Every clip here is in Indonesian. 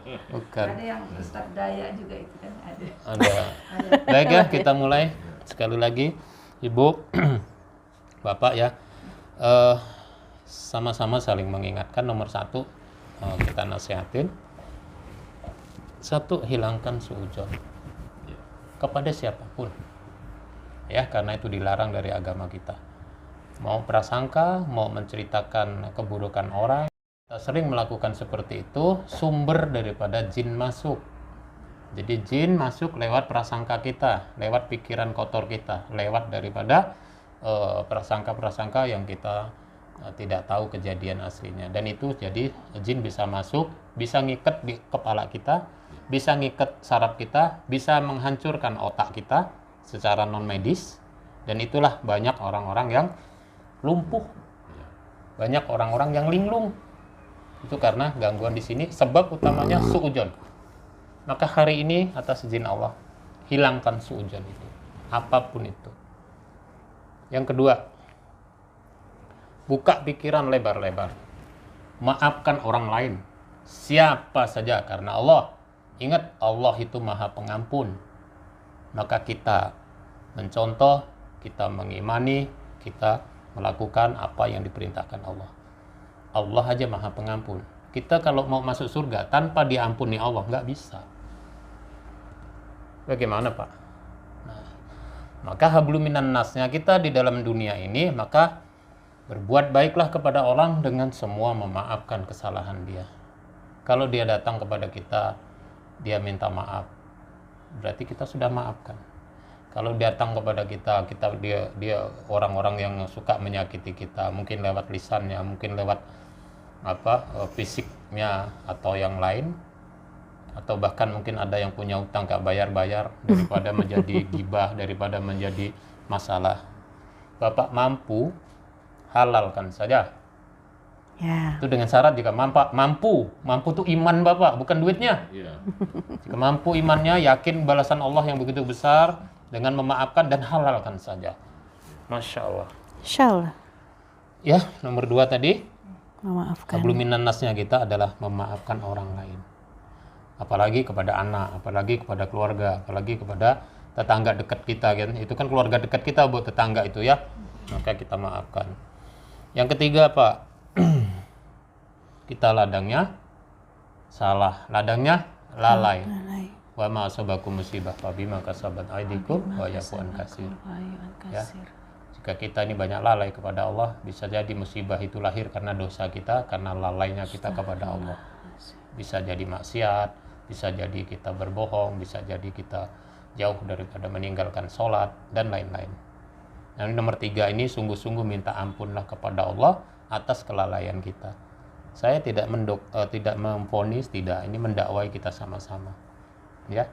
Bukan. Ada yang Ustadz Daya juga itu kan ada. Ada. Baik ya, kita mulai sekali lagi, Ibu, Bapak ya. Sama-sama saling mengingatkan. Nomor satu, kita nasihatin. Satu, hilangkan suudzon kepada siapapun. Ya, karena itu dilarang dari agama kita. Mau prasangka, mau menceritakan keburukan orang, kita sering melakukan seperti itu, sumber daripada jin masuk. Jadi jin masuk lewat prasangka kita, lewat pikiran kotor kita, lewat daripada prasangka-prasangka yang kita tidak tahu kejadian aslinya. Dan itu jadi jin bisa masuk, bisa ngikat di kepala kita, bisa ngikat saraf kita, bisa menghancurkan otak kita secara non medis. Dan itulah banyak orang-orang yang lumpuh, banyak orang-orang yang linglung. Itu karena gangguan di sini, sebab utamanya suudzon. Maka hari ini atas izin Allah, hilangkan suudzon itu, apapun itu. Yang kedua, buka pikiran lebar-lebar. Maafkan orang lain, siapa saja, karena Allah. Ingat, Allah itu Maha Pengampun. Maka kita mencontoh, kita mengimani, kita melakukan apa yang diperintahkan Allah. Allah aja Maha Pengampun. Kita kalau mau masuk surga tanpa diampuni Allah, nggak bisa. Bagaimana Pak? Nah, maka hablum minan nasnya kita di dalam dunia ini, maka berbuat baiklah kepada orang dengan semua memaafkan kesalahan dia. Kalau dia datang kepada kita, dia minta maaf, berarti kita sudah maafkan. Kalau datang kepada kita dia orang-orang yang suka menyakiti kita, mungkin lewat lisannya, mungkin lewat fisiknya atau yang lain, atau bahkan mungkin ada yang punya utang gak bayar-bayar, daripada menjadi gibah, daripada menjadi masalah. Bapak mampu, halalkan saja. Ya. Itu dengan syarat jika mampu itu iman Bapak, bukan duitnya. Jika mampu imannya, yakin balasan Allah yang begitu besar, dengan memaafkan dan halalkan saja. Masya Allah. Insya Allah. Ya, nomor 2 tadi, Memaafkan. hablum minan nasnya kita adalah memaafkan orang lain. Apalagi kepada anak, apalagi kepada keluarga, apalagi kepada tetangga dekat kita kan. Itu kan keluarga dekat kita buat tetangga itu ya. Maka kita maafkan. Yang ketiga Pak, kita ladangnya salah, ladangnya lalai. Wa ma asabakum musibah fa bima kasabat aydikum wa yafu an katsir. Ya. Jika kita ini banyak lalai kepada Allah, bisa jadi musibah itu lahir karena dosa kita, karena lalainya kita kepada Allah. Bisa jadi maksiat, bisa jadi kita berbohong, bisa jadi kita jauh daripada meninggalkan sholat dan lain-lain. Nah, nomor 3 ini sungguh-sungguh minta ampunlah kepada Allah atas kelalaian kita. Saya tidak memvonis, tidak, ini mendakwai kita sama-sama. Ya.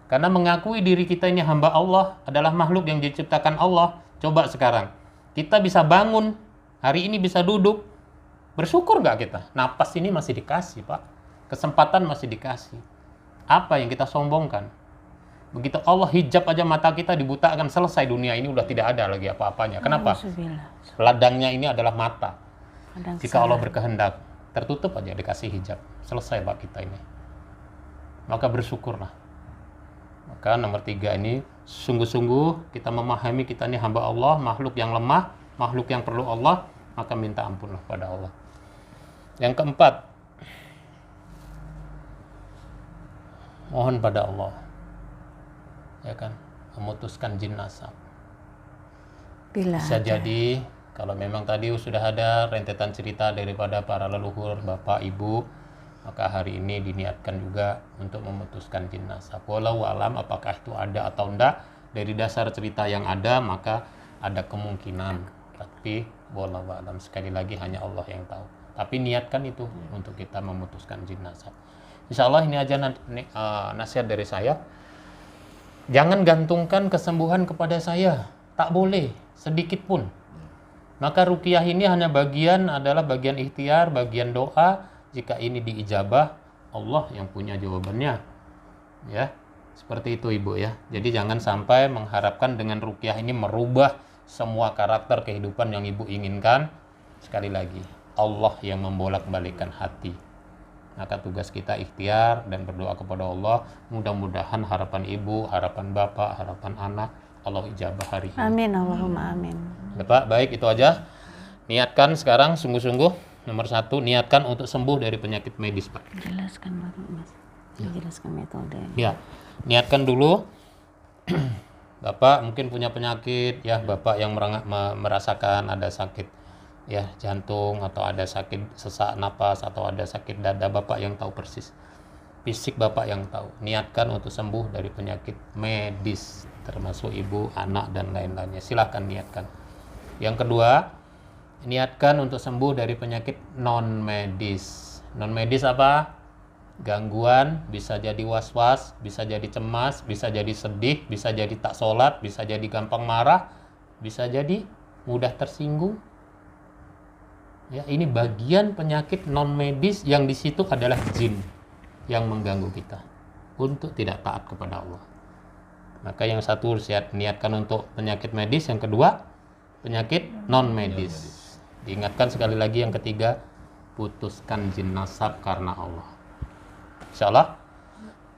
Karena mengakui diri kita ini hamba Allah, adalah makhluk yang diciptakan Allah. Coba sekarang, kita bisa bangun, hari ini bisa duduk, bersyukur nggak kita? Napas ini masih dikasih Pak, kesempatan masih dikasih. Apa yang kita sombongkan? Begitu Allah hijab aja mata kita, dibutakan, selesai dunia ini udah tidak ada lagi apa-apanya. Kenapa? Ladangnya ini adalah mata. Jika Allah berkehendak, tertutup aja, dikasih hijab, selesai Pak kita ini. Maka bersyukurlah. Maka nomor 3 ini, sungguh-sungguh kita memahami kita ini hamba Allah, makhluk yang lemah, makhluk yang perlu Allah, maka minta ampunlah pada Allah. Yang keempat, mohon pada Allah, ya kan, memutuskan jin nasab. Bisa jadi kalau memang tadi sudah ada rentetan cerita daripada para leluhur, bapak, ibu, maka hari ini diniatkan juga untuk memutuskan jin nasab. Walau alam apakah itu ada atau enggak, dari dasar cerita yang ada maka ada kemungkinan, tapi walau alam, sekali lagi hanya Allah yang tahu. Tapi niatkan itu untuk kita memutuskan jin nasab. Insya Allah ini aja nasihat dari saya. Jangan gantungkan kesembuhan kepada saya, tak boleh sedikit pun. Maka ruqyah ini hanya adalah bagian ikhtiar, bagian doa. Jika ini diijabah, Allah yang punya jawabannya. Ya, seperti itu Ibu ya. Jadi jangan sampai mengharapkan dengan ruqyah ini merubah semua karakter kehidupan yang Ibu inginkan. Sekali lagi, Allah yang membolak-balikkan hati. Maka tugas kita ikhtiar dan berdoa kepada Allah. Mudah-mudahan harapan ibu, harapan bapak, harapan anak Allah ijabah hari ini. Amin, Allahumma amin. Ya, Pak, baik itu aja. Niatkan sekarang sungguh-sungguh. Nomor 1, niatkan untuk sembuh dari penyakit medis, Pak. Jelaskan baru Mas. Jelaskan metode. Ya, niatkan dulu. Bapak mungkin punya penyakit, ya Bapak yang merasakan ada sakit ya jantung atau ada sakit sesak napas atau ada sakit dada, Bapak yang tahu persis. Fisik Bapak yang tahu. Niatkan untuk sembuh dari penyakit medis, termasuk ibu, anak dan lain-lainnya. Silahkan niatkan. Yang kedua, niatkan untuk sembuh dari penyakit non medis. Non medis apa? Gangguan, bisa jadi was-was, bisa jadi cemas, bisa jadi sedih, bisa jadi tak sholat, bisa jadi gampang marah, bisa jadi mudah tersinggung. Ya, ini bagian penyakit non medis yang di situ adalah jin yang mengganggu kita untuk tidak taat kepada Allah. Maka yang satu niatkan untuk penyakit medis, yang kedua penyakit non medis. Diingatkan sekali lagi yang ketiga, putuskan jin nasab karena Allah. Insya Allah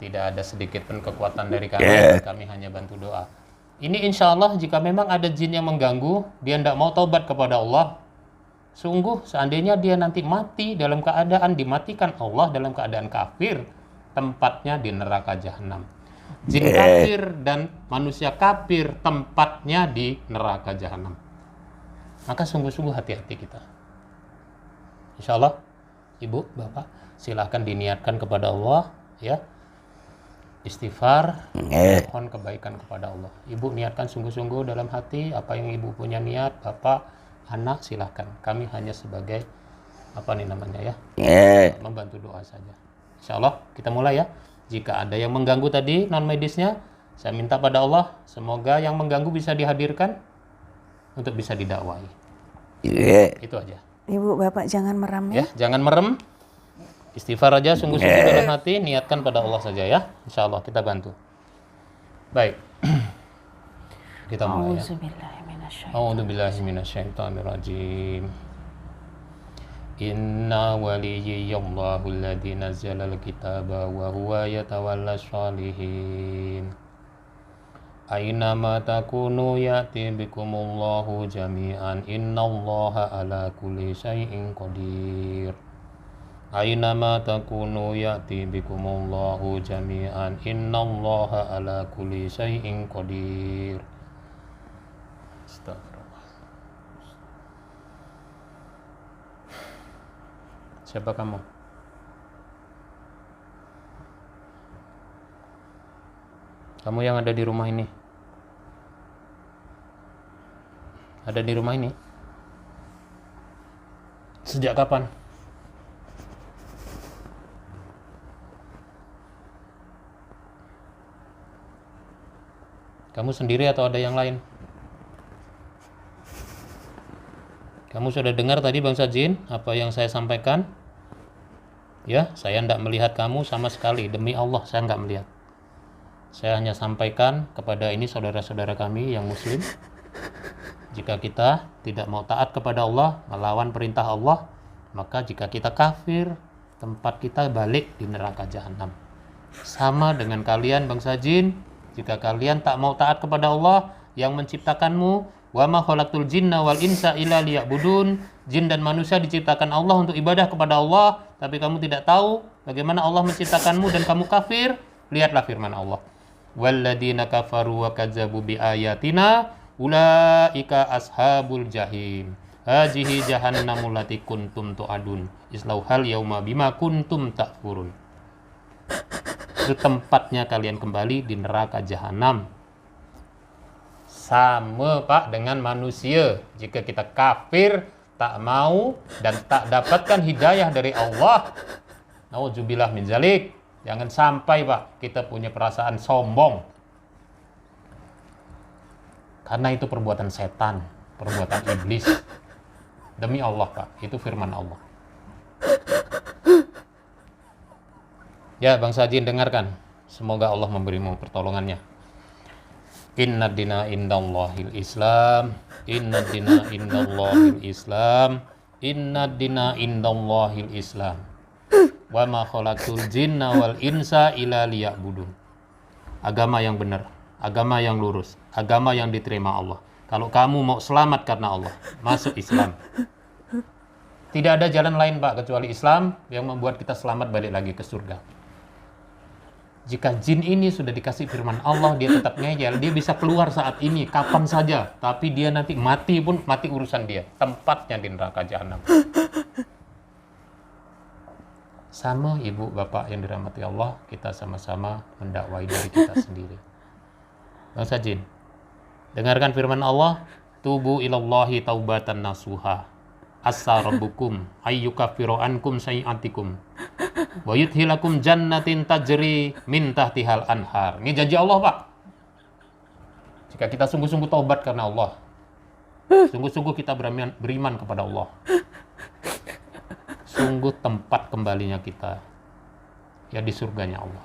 tidak ada sedikit pun kekuatan dari kami hanya bantu doa. Ini insya Allah jika memang ada jin yang mengganggu, dia tidak mau taubat kepada Allah, sungguh seandainya dia nanti mati dalam keadaan dimatikan Allah dalam keadaan kafir, tempatnya di neraka jahanam. Jin kafir dan manusia kafir tempatnya di neraka jahanam. Maka sungguh-sungguh hati-hati kita. Insya Allah, Ibu, Bapak, silahkan diniatkan kepada Allah, ya. Istighfar, mohon kebaikan kepada Allah. Ibu niatkan sungguh-sungguh dalam hati apa yang ibu punya niat, Bapak, anak silahkan. Kami hanya sebagai membantu doa saja. Insya Allah kita mulai ya. Jika ada yang mengganggu tadi non medisnya, saya minta pada Allah semoga yang mengganggu bisa dihadirkan untuk bisa didakwai. Itu aja. Ibu, Bapak jangan meram ya. Jangan merem. Istighfar aja sungguh-sungguh dalam hati, niatkan pada Allah saja ya. Insya Allah kita bantu. Baik. Kita mulai ya. A'udzubillahi minasyaitonirrajim. Inna waliyallahu alladzi nazzalal kitaba wa huwa yatawallas shalihin. Aina ma takunu ya'ti bikumullahu jami'an. Innallaha ala kulli syai'in qadir. Aina ma takunu ya'ti bikumullahu jami'an. Innallaha ala kulli syai'in qadir. Astagfirullah. Siapa kamu? Kamu yang ada di rumah ini? Ada di rumah ini? Sejak kapan? Kamu sendiri atau ada yang lain? Kamu sudah dengar tadi bangsa jin apa yang saya sampaikan? Ya, saya tidak melihat kamu sama sekali. Demi Allah saya tidak melihat. Saya hanya sampaikan kepada ini saudara-saudara kami yang muslim. Jika kita tidak mau taat kepada Allah, melawan perintah Allah, maka jika kita kafir, tempat kita balik di neraka jahanam. Sama dengan kalian bangsa jin, jika kalian tak mau taat kepada Allah yang menciptakanmu, wa ma khalaqtul jinna wal insa illa liya'budun, jin dan manusia diciptakan Allah untuk ibadah kepada Allah, tapi kamu tidak tahu bagaimana Allah menciptakanmu dan kamu kafir. Lihatlah firman Allah, walladzina kafaru wa kadzabu biayatina ulaika ashabul jahim hazihi jahannamul lati kuntum tu'adun islauhal yauma bima kuntum takfurun. Itu tempatnya kalian kembali di neraka jahanam. Sama Pak dengan manusia. Jika kita kafir, tak mau dan tak dapatkan hidayah dari Allah, nauzubillah min zalik, jangan sampai Pak kita punya perasaan sombong. Karena itu perbuatan setan, perbuatan iblis. Demi Allah Pak, itu firman Allah. Ya bangsa jin dengarkan, semoga Allah memberimu pertolongannya. Inna dina indallahil Islam. Inna dina indallahil Islam. Inna dina indallahil Islam. Wa ma khalaqtul jinna wal insa illa liya'budun. Agama yang benar, agama yang lurus, agama yang diterima Allah. Kalau kamu mau selamat karena Allah, masuk Islam. Tidak ada jalan lain, Pak, kecuali Islam yang membuat kita selamat balik lagi ke surga. Jika jin ini sudah dikasih firman Allah, dia tetap ngeyel, dia bisa keluar saat ini, kapan saja. Tapi dia nanti mati pun, mati urusan dia. Tempatnya di neraka jahanam. Sama ibu, bapak yang dirahmati Allah, kita sama-sama mendakwai diri kita sendiri. Bangsa jin, dengarkan firman Allah, tubu ilallahi taubatan nasuha. Asa rabbukum ayyukaffiru ankum sayi'atikum wa yudhilakum jannatin tajri min tahtihal anhar. Ini janji Allah, Pak. Jika kita sungguh-sungguh taubat karena Allah, sungguh-sungguh kita beriman kepada Allah, sungguh tempat kembalinya kita ya di surganya Allah.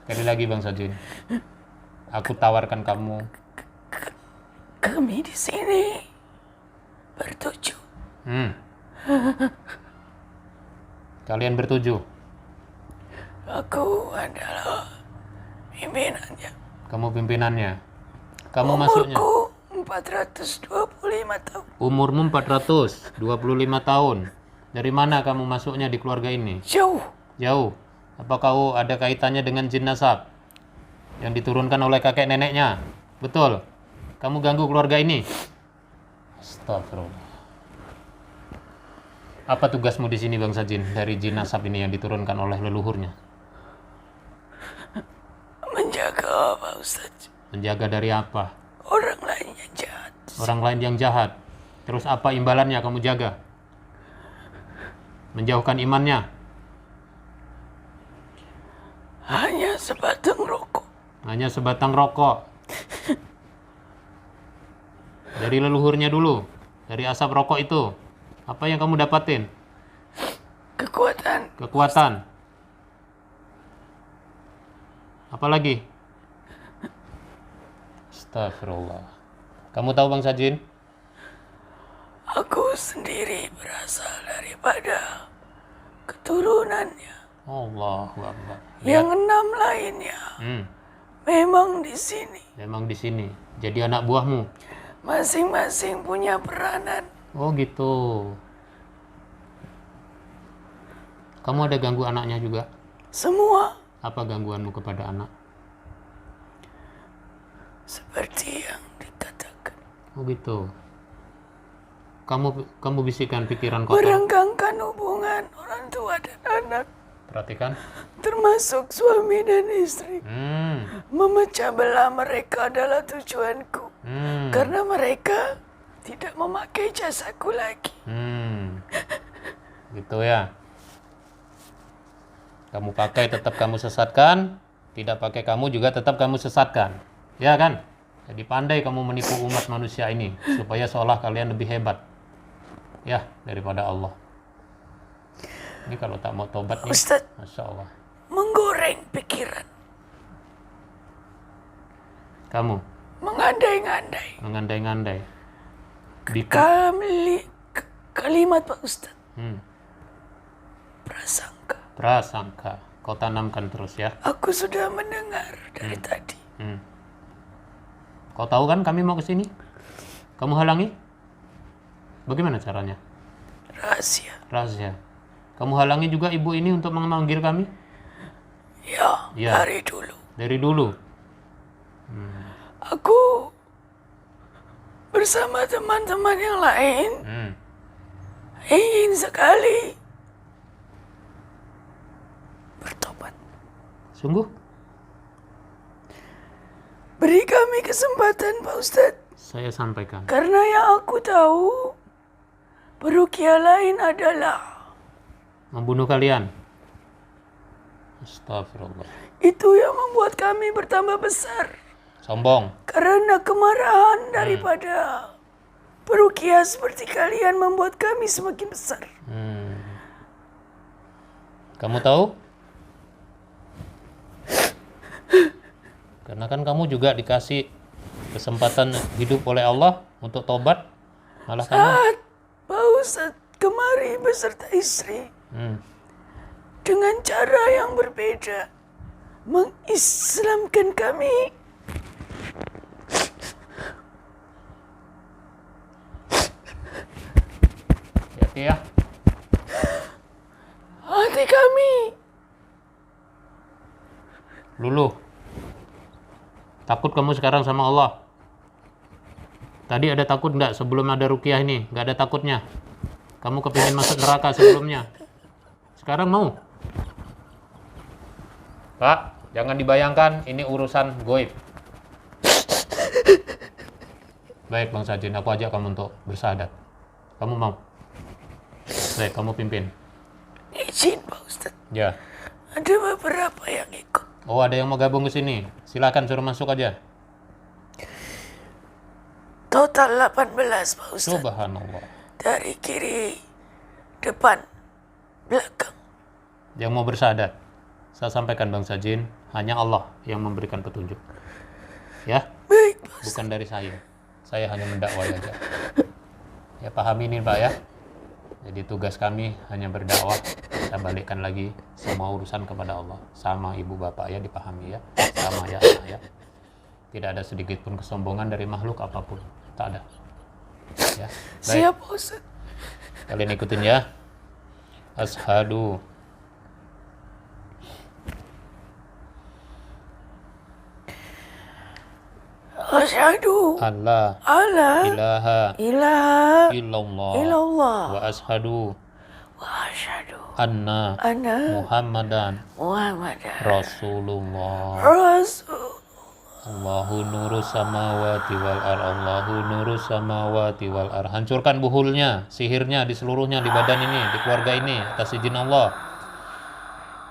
Sekali lagi bangsa jin, aku tawarkan kamu. Kami di sini bertujuh. Kalian bertujuh. Aku adalah pimpinannya. Kamu pimpinannya. Kamu masuknya. Umurku 425 tahun. Umurmu 425 tahun. Dari mana kamu masuknya di keluarga ini? Jauh. Jauh. Apa kau ada kaitannya dengan jin nasab yang diturunkan oleh kakek neneknya? Betul. Kamu ganggu keluarga ini. Astagfirullah. Apa tugasmu di sini bangsa jin dari jin nasab ini yang diturunkan oleh leluhurnya? Menjaga Pak Ustaz. Menjaga dari apa? Orang lain yang jahat. Orang lain yang jahat. Terus apa imbalannya kamu jaga? Menjauhkan imannya. Hanya sebatang rokok. Hanya sebatang rokok. Dari leluhurnya dulu. Dari asap rokok itu. Apa yang kamu dapatin? Kekuatan. Kekuatan. Apa lagi? Astagfirullah. Kamu tahu bangsa jin? Aku sendiri berasal daripada keturunannya. Allahu Akbar. Yang 6 lainnya memang di sini. Memang di sini. Jadi anak buahmu. Masing-masing punya peranan. Oh gitu. Kamu ada ganggu anaknya juga? Semua Apa gangguanmu kepada anak? seperti yang dikatakan. Oh gitu. Kamu bisikkan pikiran kotor. Merenggangkan hubungan orang tua dan anak. Perhatikan. Termasuk suami dan istri. Memecah belah mereka adalah tujuanku. Karena mereka tidak memakai jasaku lagi. Gitu ya. Kamu pakai tetap kamu sesatkan, tidak pakai kamu juga tetap kamu sesatkan. Ya kan? Jadi pandai kamu menipu umat manusia ini supaya seolah kalian lebih hebat. Ya, daripada Allah. Ini kalau tak mau tobat nih, Ustaz, Masya Allah. menggoreng pikiran. Kamu Mengandai-ngandai. mengandai-ngandai. Kalimat Pak Ustaz. Prasangka. Prasangka. Kau tanamkan terus ya. Aku sudah mendengar dari tadi. Kau tahu kan kami mau ke sini? Kamu halangi? Bagaimana caranya? Rahasia. Rahasia. Kamu halangi juga ibu ini untuk memanggil kami? Ya, Ya. dari dulu. Dari dulu. Aku bersama teman-teman yang lain ingin sekali bertobat. Sungguh? Beri kami kesempatan Pak Ustadz. Saya sampaikan. Karena yang aku tahu, peruqyah lain adalah Membunuh kalian. Astagfirullah. itu yang membuat kami bertambah besar. Sombong. Karena kemarahan daripada peruqyah seperti kalian membuat kami semakin besar. Kamu tahu? Karena kan kamu juga dikasih kesempatan hidup oleh Allah untuk tobat. Malah kamu Saat Pak Ustadz kemari beserta istri, dengan cara yang berbeda mengislamkan kami. Hati ya. Hati kami. Lulu, takut kamu sekarang sama Allah? Tadi ada takut nggak sebelum ada ruqyah ini? Nggak ada takutnya. Kamu kepingin masuk neraka sebelumnya. Sekarang mau? Pak, jangan dibayangkan ini urusan goib. Baik Bang Sajin, aku ajak kamu untuk bersyahadat. Kamu mau? Baik, kamu pimpin. Izin Pak Ustadz. Ya. Ada beberapa yang ikut. Oh, ada yang mau gabung ke sini. Silakan suruh masuk aja. Total 18 Pak Ustadz. Subhanallah. Dari kiri, depan, belakang. Yang mau bersyahadat, saya sampaikan Bang Sajin, hanya Allah yang memberikan petunjuk. Ya, Baik Pak Ustadz. bukan dari saya. Saya hanya mendakwai aja. Ya, pahami ini Pak ya. Jadi tugas kami hanya berdakwah. Kita balikkan lagi semua urusan kepada Allah. Sama ibu bapak ya, dipahami ya. Sama ya, ya. Tidak ada sedikit pun kesombongan dari makhluk apapun. Tak ada. Ya. Baik. Siap Pak Ustadz. Kalian ikutin ya. Ashadu Asyhadu alla alla ilaha ilaha illallah illallah wa ashadu wa asyhadu anna anna Muhammadan Muhammadan Rasulullah. Rasul. Allahu nuru samawati wal ar. Allahu nuru samawati wal ar. Hancurkan buhulnya, sihirnya di seluruhnya, di badan ini, di keluarga ini, atas izin Allah.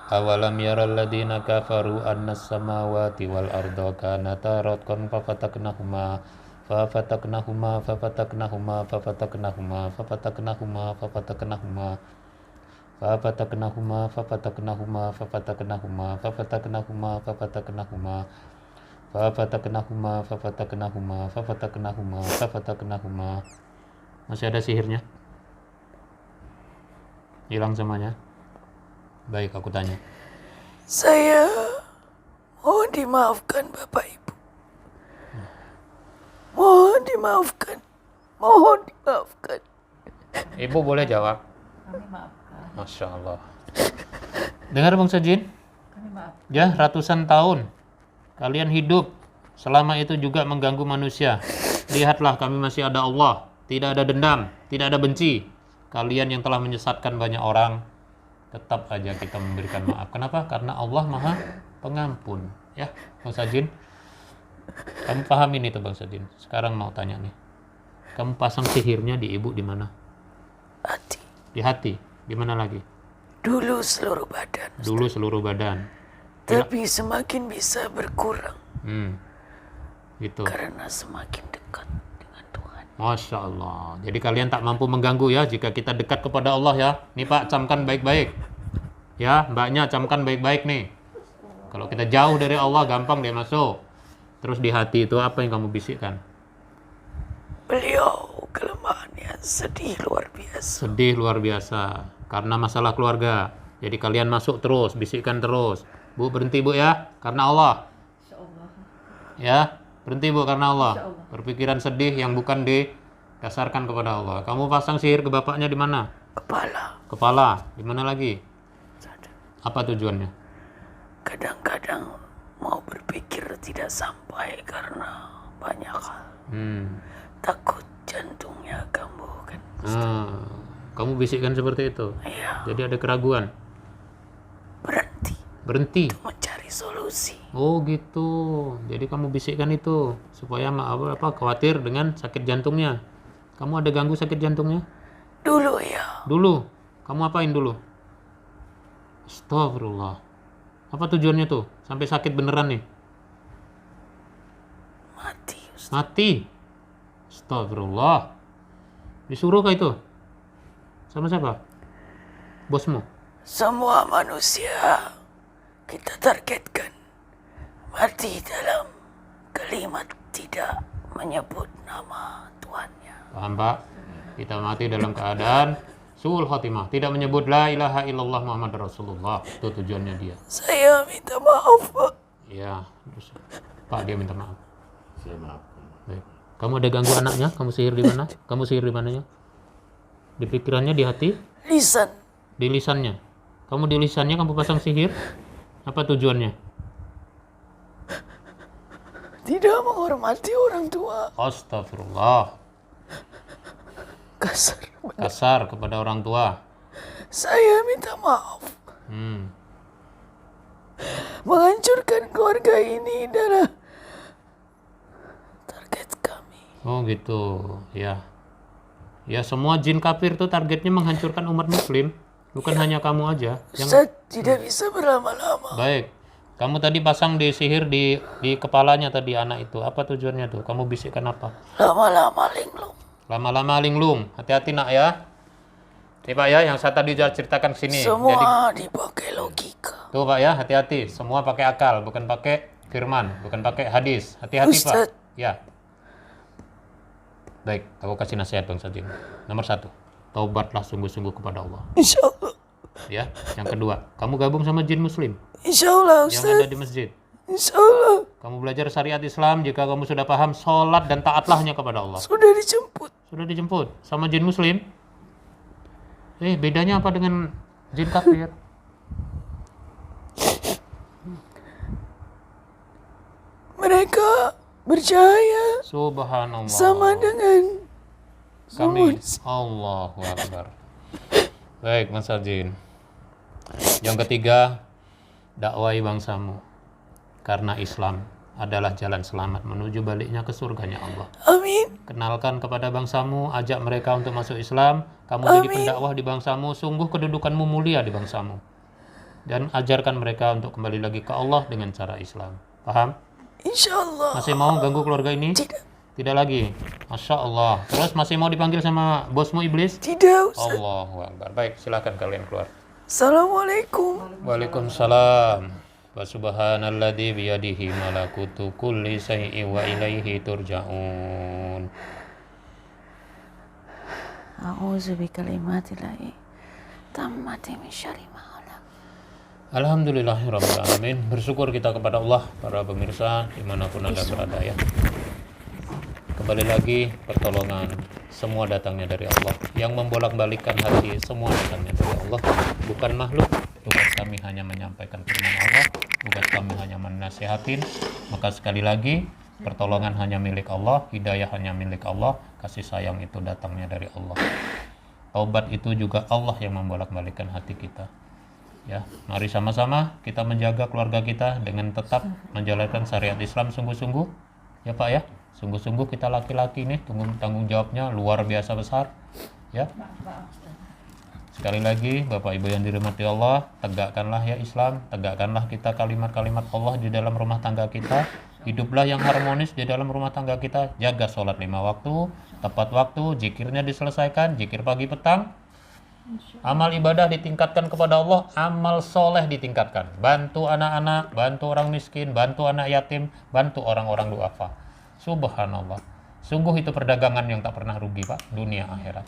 Awalam yaral ladina kafaru annas samawati wal arda kanata ratqan fafataknahuma fafataknahuma fafataknahuma fafataknahuma fafataknahuma fafataknahuma fafataknahuma fafataknahuma fafataknahuma fafataknahuma fafataknahuma fafataknahuma fafataknahuma fafataknahuma fafataknahuma. Masih ada sihirnya? Hilang semuanya? Baik, aku tanya. Saya mohon dimaafkan Bapak Ibu. Mohon dimaafkan. Mohon dimaafkan. Ibu boleh jawab? Kami maafkan. Masya Allah. Dengar Bang Sajin? Kami maafkan. Ya, ratusan tahun kalian hidup, selama itu juga mengganggu manusia. Lihatlah, kami masih ada Allah. Tidak ada dendam, tidak ada benci. Kalian yang telah menyesatkan banyak orang, tetap aja kita memberikan maaf. Kenapa? Karena Allah Maha Pengampun. Ya, Bang Sajin. Kamu paham ini tuh Bang Sajin. Sekarang mau tanya nih. Kamu pasang sihirnya di ibu di mana? Hati. Di hati. Di mana lagi? Dulu seluruh badan. Dulu seluruh badan. Tapi semakin bisa berkurang. Gitu. Karena semakin dekat dengan Tuhan. Masya Allah. Jadi kalian tak mampu mengganggu ya jika kita dekat kepada Allah ya. Nih Pak, camkan baik-baik. Ya, mbaknya camkan baik-baik nih. Kalau kita jauh dari Allah, gampang dia masuk. Terus di hati itu apa yang kamu bisikkan? Beliau kelemahannya sedih luar biasa. Sedih luar biasa. Karena masalah keluarga. Jadi kalian masuk terus, bisikkan terus. Bu, berhenti Bu ya. Karena Allah. Insyaallah. Ya, berhenti Bu karena Allah. Insyaallah. Berpikiran sedih yang bukan didasarkan kepada Allah. Kamu pasang sihir ke bapaknya di mana? Kepala. Kepala. Di mana lagi? Sadar. Apa tujuannya? Kadang-kadang mau berpikir tidak sampai karena banyak hal. Takut jantungnya kambuh kan. Kamu bisikkan seperti itu. Iya. Jadi ada keraguan. Berhenti. Mencari solusi. Oh gitu. Jadi kamu bisikkan itu supaya khawatir dengan sakit jantungnya. Kamu ada ganggu sakit jantungnya? Dulu ya. Dulu. Kamu apain dulu? Astagfirullah. Apa tujuannya tuh? Sampai sakit beneran nih? Mati. Ustaz. Mati. Astagfirullah. Disuruh kah itu? Sama siapa? Bosmu? Semua manusia kita targetkan mati dalam kalimat tidak menyebut nama Tuhannya. Paham Pak? Kita mati dalam keadaan Su'ul khatimah, tidak menyebut la ilaha illallah Muhammad Rasulullah. Itu tujuannya dia. Saya minta maaf, Pak. Ya, terus Pak dia minta maaf. Saya maafkan. Baik. Kamu ada ganggu anaknya? Kamu sihir di mana? Kamu sihir di mananya? Di pikirannya, di hati, Lisan. di lisannya. Kamu di lisannya kamu pasang sihir? Apa tujuannya? Tidak menghormati orang tua. Astagfirullah. Kasar. Kasar kepada orang tua. Saya minta maaf. Menghancurkan keluarga ini adalah target kami. Oh gitu, ya. Ya semua jin kafir tuh targetnya menghancurkan umat muslim. Bukan hanya kamu aja. Ustaz, tidak bisa berlama-lama. Baik. Kamu tadi pasang di sihir di kepalanya tadi anak itu. Apa tujuannya tuh? Kamu bisikkan apa? Lama-lama linglung. Lama-lama linglung. Hati-hati nak ya. Ini Pak ya, yang saya tadi sudah ceritakan sini. Semua dipakai logika. Tuh Pak ya, hati-hati. Semua pakai akal, bukan pakai firman, bukan pakai hadis. Hati-hati Ustaz. Pak. Ya. Baik, aku kasih nasihat Bang Sajin. Nomor 1, taubatlah sungguh-sungguh kepada Allah. Insya Allah. Ya. Yang kedua, kamu gabung sama jin muslim Insya Allah, yang Ustaz. ada di masjid. Insya Allah. Kamu belajar syariat Islam. Jika kamu sudah paham, sholat dan taatlah hanya kepada Allah. Sudah dijemput. Sudah dijemput sama jin muslim. Bedanya apa dengan jin kafir? Mereka bercahaya Subhanallah. sama dengan Kami. Allahu Akbar. Baik, Mas Jin. Yang ketiga, dakwai bangsamu. Karena Islam adalah jalan selamat menuju baliknya ke surganya Allah. Amin. Kenalkan kepada bangsamu, ajak mereka untuk masuk Islam. Kamu jadi pendakwah di bangsamu, sungguh kedudukanmu mulia di bangsamu. Dan ajarkan mereka untuk kembali lagi ke Allah dengan cara Islam. Paham? Insya Allah. Masih mau ganggu keluarga ini? Tidak. Tidak lagi. Masya Allah. Terus masih mau dipanggil sama bosmu iblis? Tidak, Ustaz. Allahu Akbar. Baik, silakan kalian keluar. Assalamualaikum. Waalaikumsalam. Wa subhanalladzi biyadihi malakutu kulli syai'in wa ilaihi turja'un. A'udzu bikalimatillahi tammati min syarri ma khalaq. Alhamdulillahirabbil alamin. Bersyukur kita kepada Allah, para pemirsa dimanapun Anda berada ya. Kembali lagi, pertolongan semua datangnya dari Allah. Yang membolak-balikkan hati semua datangnya dari Allah, bukan makhluk. Tugas kami hanya menyampaikan firman Allah, tugas kami hanya menasihatin. Maka sekali lagi, pertolongan hanya milik Allah, hidayah hanya milik Allah, kasih sayang itu datangnya dari Allah. Taubat itu juga Allah yang membolak-balikkan hati kita. Ya, mari sama-sama kita menjaga keluarga kita dengan tetap menjalankan syariat Islam sungguh-sungguh. Ya Pak ya, sungguh-sungguh kita laki-laki nih, tanggung jawabnya luar biasa besar. Ya. Sekali lagi, Bapak Ibu yang dirahmati Allah, tegakkanlah ya Islam, tegakkanlah kita kalimat-kalimat Allah di dalam rumah tangga kita. Hiduplah yang harmonis di dalam rumah tangga kita. Jaga sholat 5 waktu, tepat waktu, zikirnya diselesaikan, zikir pagi petang. Amal ibadah ditingkatkan kepada Allah, amal soleh ditingkatkan. Bantu anak-anak, bantu orang miskin, bantu anak yatim, bantu orang-orang duafa. Subhanallah. Sungguh itu perdagangan yang tak pernah rugi Pak, dunia akhirat.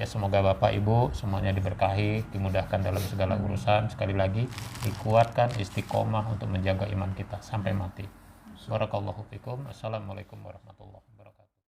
Ya semoga Bapak Ibu semuanya diberkahi, dimudahkan dalam segala urusan. Sekali lagi dikuatkan istiqomah untuk menjaga iman kita sampai mati. Barakallahu fikum. Assalamualaikum warahmatullahi wabarakatuh.